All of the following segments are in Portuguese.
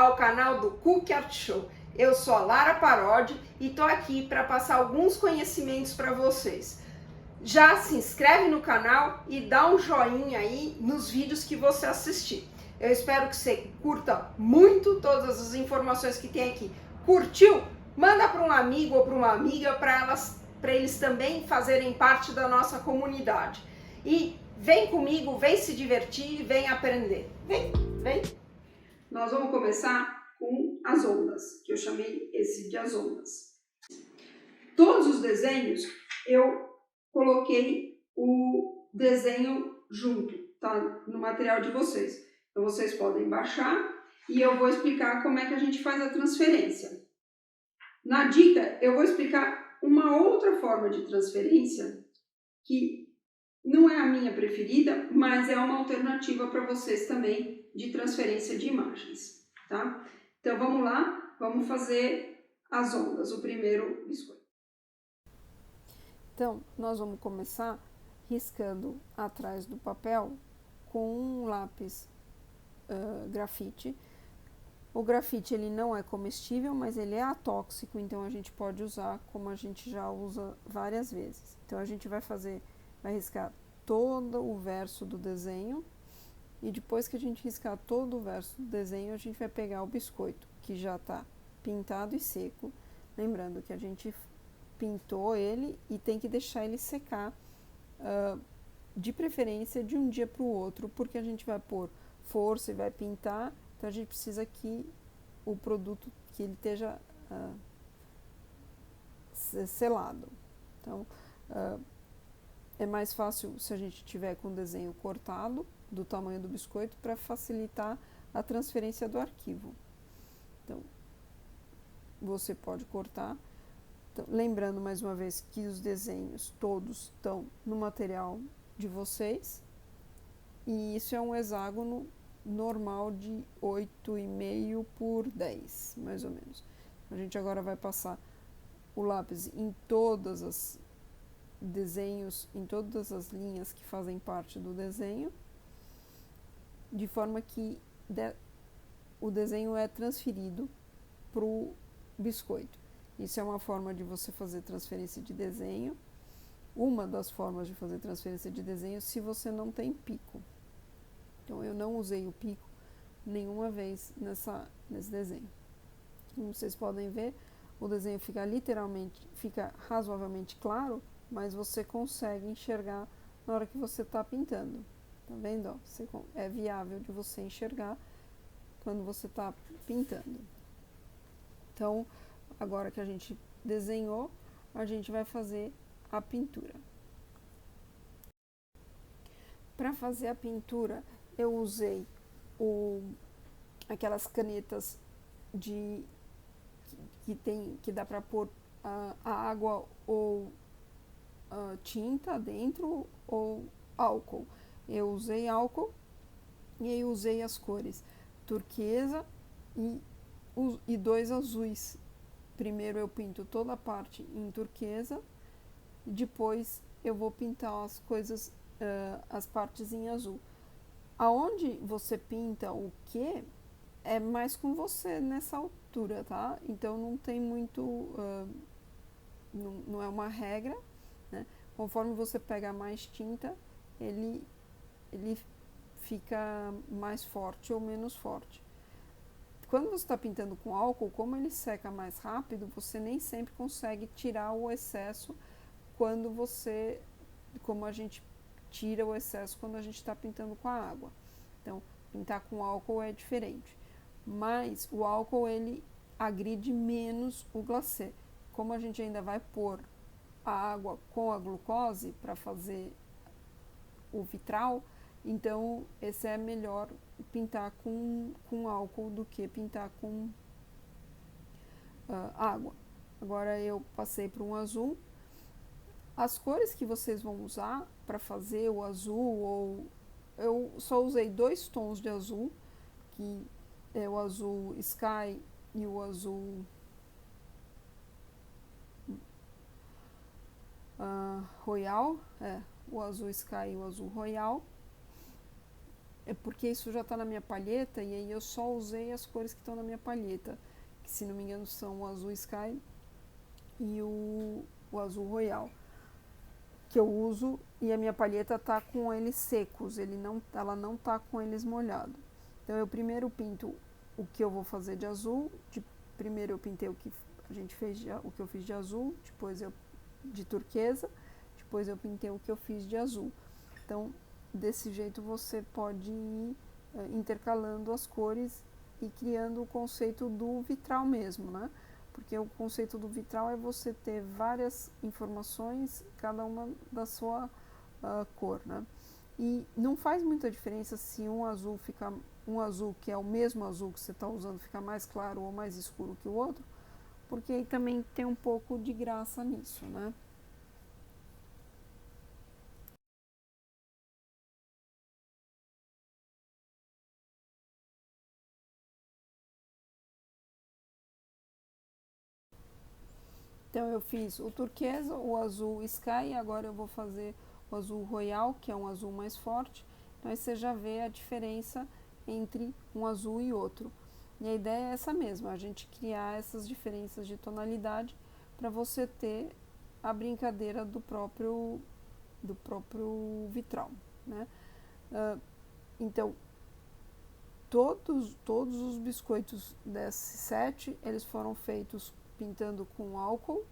ao canal do Cookie Art Show. Eu sou a Lara Parodi e tô aqui para passar alguns conhecimentos para vocês. Já se inscreve no canal e dá um joinha aí nos vídeos que você assistir. Eu espero que você curta muito todas as informações que tem aqui. Curtiu? Manda para um amigo ou para uma amiga para eles também fazerem parte da nossa comunidade. E vem comigo, vem se divertir, vem aprender. Vem! Nós vamos começar com as ondas, que eu chamei esse de as ondas. Todos os desenhos eu coloquei o desenho junto, tá? No material de vocês. Então vocês podem baixar e eu vou explicar como é que a gente faz a transferência. Na dica eu vou explicar uma outra forma de transferência que não é a minha preferida, mas é uma alternativa para vocês também de transferência de imagens, tá? Então vamos lá, vamos fazer as ondas, o primeiro biscoito. Então, nós vamos começar riscando atrás do papel com um lápis grafite. O grafite ele não é comestível, mas ele é atóxico, então a gente pode usar como a gente já usa várias vezes. Então a gente vai riscar todo o verso do desenho e depois que a gente riscar todo o verso do desenho, a gente vai pegar o biscoito que já está pintado e seco. Lembrando que a gente pintou ele e tem que deixar ele secar, de preferência de um dia para o outro, porque a gente vai pôr força e vai pintar, então a gente precisa que o produto que ele esteja selado. Então, é mais fácil se a gente tiver com o desenho cortado do tamanho do biscoito para facilitar a transferência do arquivo. Então, você pode cortar. Então, lembrando mais uma vez que os desenhos todos estão no material de vocês e isso é um hexágono normal de 8,5 por 10, mais ou menos. A gente agora vai passar o lápis em todas as desenhos, em todas as linhas que fazem parte do desenho, de forma que o desenho é transferido para o biscoito. Isso é uma forma de você fazer transferência de desenho, uma das formas de fazer transferência de desenho se você não tem pico. Então eu não usei o pico nenhuma vez nesse desenho. Como vocês podem ver, o desenho fica razoavelmente claro, mas você consegue enxergar na hora que você está pintando. Tá vendo? É viável de você enxergar quando você está pintando. Então, agora que a gente desenhou, a gente vai fazer a pintura. Para fazer a pintura, eu usei aquelas canetas que dá para pôr a água ou tinta dentro ou álcool. Eu usei álcool e aí usei as cores turquesa e 2 azuis. Primeiro eu pinto toda a parte em turquesa, depois eu vou pintar as coisas, as partes em azul. Aonde você pinta o que é mais com você nessa altura, tá? Então não tem muito, não é uma regra, né? Conforme você pega mais tinta, ele fica mais forte ou menos forte. Quando você está pintando com álcool, como ele seca mais rápido, você nem sempre consegue tirar o excesso como a gente tira o excesso quando a gente está pintando com a água. Então, pintar com álcool é diferente. Mas o álcool, ele agride menos o glacê. Como a gente ainda vai pôr a água com a glucose para fazer o vitral, então esse é melhor pintar com álcool do que pintar com água. Agora eu passei para um azul. As cores que vocês vão usar para fazer o azul, eu só usei 2 tons de azul, que é o azul sky e o azul royal, o azul sky e o azul royal. é porque isso já está na minha palheta e aí eu só usei as cores que estão na minha palheta, que se não me engano são o azul sky e o azul royal, que eu uso, e a minha palheta está com eles secos, ela não está com eles molhados. Então eu primeiro pinto o que eu vou fazer de azul, primeiro eu pintei o que a gente fez, o que eu fiz de azul, depois eu de turquesa, depois eu pintei o que eu fiz de azul. Então desse jeito você pode ir intercalando as cores e criando o conceito do vitral mesmo, né? Porque o conceito do vitral é você ter várias informações, cada uma da sua cor, né? E não faz muita diferença se um azul que é o mesmo azul que você está usando fica mais claro ou mais escuro que o outro, porque aí também tem um pouco de graça nisso, né? Então eu fiz o turquesa, o azul sky, e agora eu vou fazer o azul royal, que é um azul mais forte. Então aí você já vê a diferença entre um azul e outro. E a ideia é essa mesma, a gente criar essas diferenças de tonalidade para você ter a brincadeira do próprio vitral, né? Então todos os biscoitos desse set, eles foram feitos pintando com álcool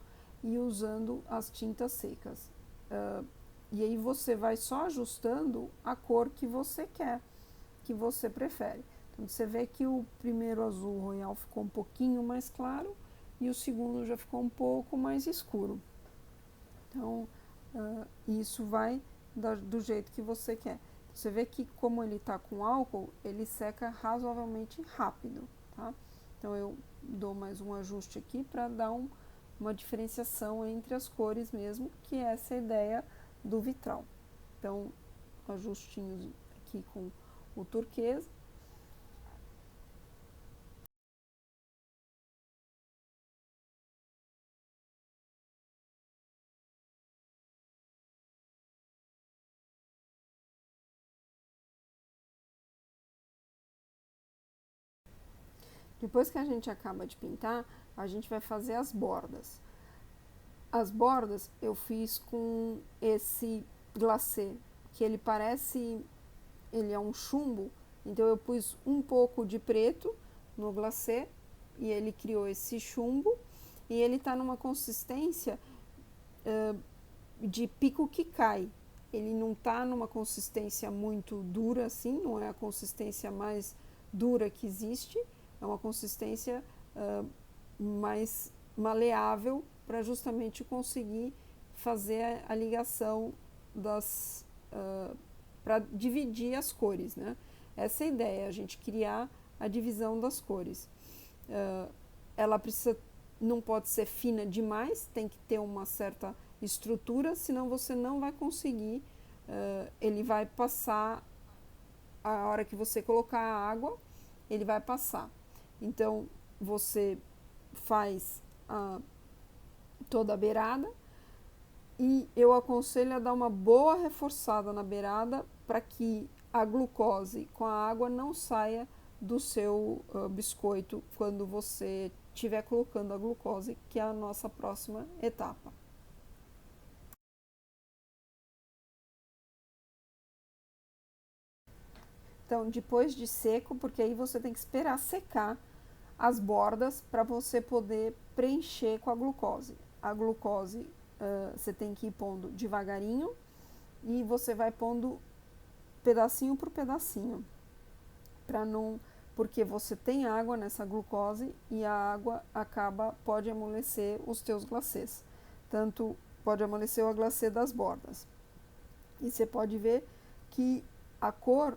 e usando as tintas secas. E aí você vai só ajustando a cor que você quer, que você prefere. Então você vê que o primeiro azul royal ficou um pouquinho mais claro e o segundo já ficou um pouco mais escuro. Então isso vai do jeito que você quer. Você vê que como ele está com álcool, ele seca razoavelmente rápido, tá? Então eu dou mais um ajuste aqui para dar uma diferenciação entre as cores mesmo, que é essa ideia do vitral. Então, ajustinhos aqui com o turquesa. Depois que a gente acaba de pintar, a gente vai fazer as bordas. As bordas eu fiz com esse glacê, que ele é um chumbo, então eu pus um pouco de preto no glacê e ele criou esse chumbo e ele está numa consistência de pico que cai. Ele não está numa consistência muito dura assim, não é a consistência mais dura que existe, é uma consistência mais maleável para justamente conseguir fazer a ligação para dividir as cores, né? Essa é a ideia, a gente criar a divisão das cores. Ela não pode ser fina demais, tem que ter uma certa estrutura, senão você não vai conseguir. Ele vai passar, a hora que você colocar a água, ele vai passar. Então você faz toda a beirada e eu aconselho a dar uma boa reforçada na beirada para que a glucose com a água não saia do seu biscoito quando você estiver colocando a glucose, que é a nossa próxima etapa. Então, depois de seco, porque aí você tem que esperar secar as bordas para você poder preencher com a glucose. A glucose você tem que ir pondo devagarinho e você vai pondo pedacinho por pedacinho, para não, porque você tem água nessa glucose e a água pode amolecer os teus glacês, tanto pode amolecer o glacê das bordas. E você pode ver que a cor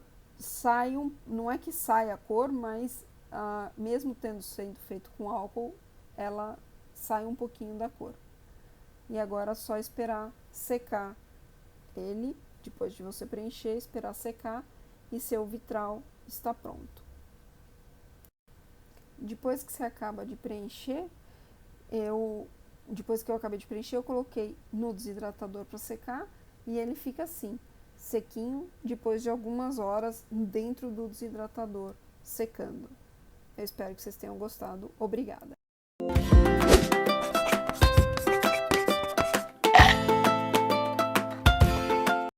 não é que sai a cor, mas mesmo tendo sido feito com álcool, ela sai um pouquinho da cor. E agora é só esperar secar ele, depois de você preencher, esperar secar e seu vitral está pronto. Depois que você acaba de preencher, depois que eu acabei de preencher, eu coloquei no desidratador para secar e ele fica assim. sequinho depois de algumas horas dentro do desidratador secando. Eu espero que vocês tenham gostado. Obrigada!